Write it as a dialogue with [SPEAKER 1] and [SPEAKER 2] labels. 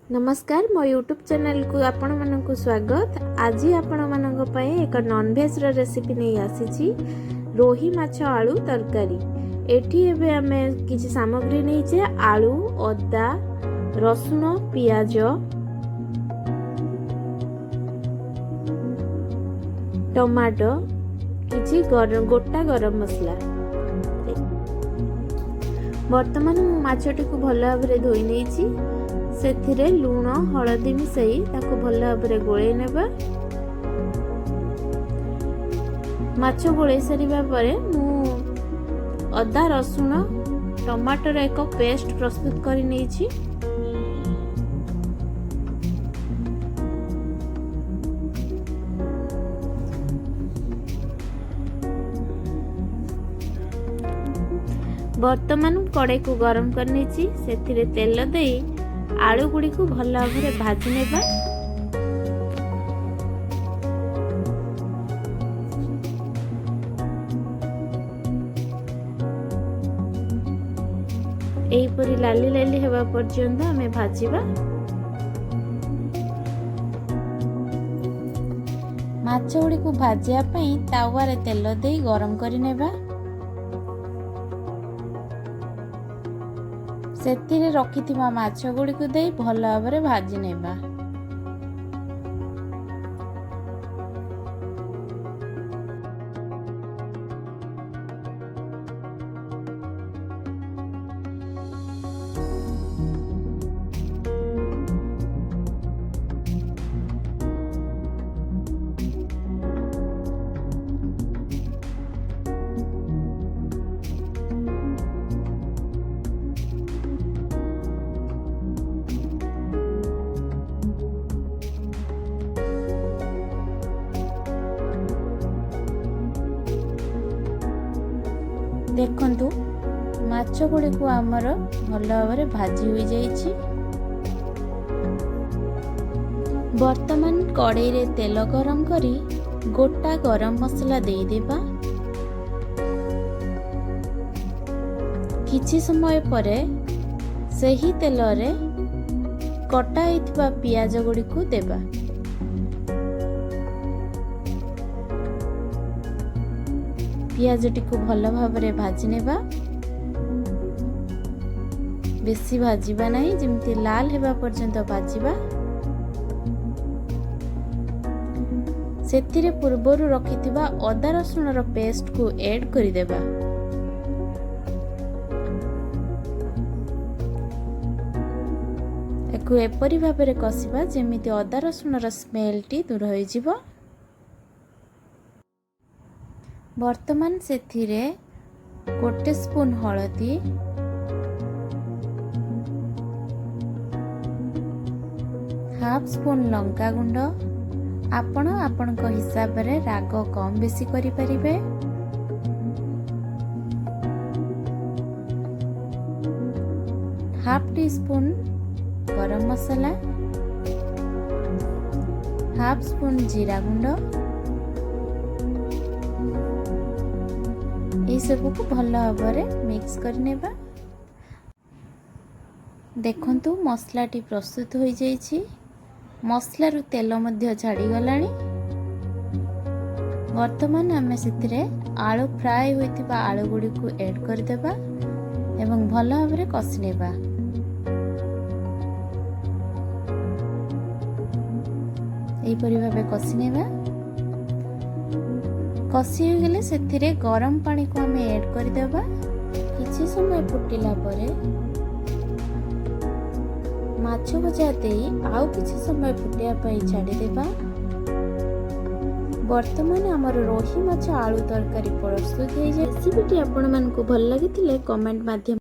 [SPEAKER 1] नमस्कार मो YouTube channel को आपण मानक स्वागत। आज आपण मानक पई एक नॉनवेज रेसिपी नहीं आसी रोही माछ आलू तरकारी। एठी एबे हमें किछि सामग्री नहीं छे आलू अदा रसुण पियाज टमाटो किछि गोटा गरम मसला। वर्तमान माछटी को भल भाव धोई नहीं से लुण हलदी मिसई ताको भल भाव गोले नेबा। माछ गोले सारिबा परे मु अदा रसुण टमाटर एक पेस्ट प्रस्तुत करी नेछि। वर्तमान कड़े को गरम करनी से तेल दे आलू गुड़ी को भल भाव भाजी नेबा। एहीपरी लाली लाली हेबा पर्यंत हमें भाजिबा। माछ गुड़ी को भाजिया पई तावारे तेल दे गरम करी नेबा। सेतिरे रखिथिबा माछ गुड़ी को दे भल भाव भाजी नेबा। देखंतु माछ गुड़ी को आमर भल भाव भाजी हो जाइछि। वर्तमान कड़ाई रे तेल गरम करी गोटा गरम मसला दे देबा। किछि समय परे सही तेल रे कटा हितबा पियाज गुड़ी को देबा। पियाजटी को भल भाव भाजी नेबा। बेसी भाजीबा नहीं, जेमती लाल हेबा पर्यंत भाजीबा। सेतिरे पूर्वरु रखिथिबा अदा रसुण रो पेस्ट को ऐड करि देबा। एको एपरि भाबरे कसिबा जेमिति अदा रसुण रो स्मेल टी दूर होई जिवो। वर्तमान सेथिरे 1 स्पून हलदी हाफ स्पून लंका गुंड आपण आपणक हिसाब रे राग कम बेसी करि परिबे। हाफ टी स्पून गरम मसाला हाफ स्पून जीरा गुंड ये सब को भल भाव मिक्स करनेबा। देखंतु मसलाटी प्रस्तुत हो जाइछि। मसलारू तेल मध्य छाड़ी गलानी। वर्तमान आमे सेतिरे आलू फ्राई होइतिबा आलू गुडी को ऐड कर देबा एवं भल भाव कसिनेबा। एही परि भाबे कसिनेबा। कसी हो गले सेथिरे गरम पानी को हमें ऐड कर देबा। किछि समय फुटिला परे माछ भजा दे आउ किछि समय फुटिया पई छाडी देबा। वर्तमान हमर रोही माछ आलू तरकारी प्रस्तुत हो जाय। रेसिपीटी आपण मन को भल लागितिले कमेंट माध्यम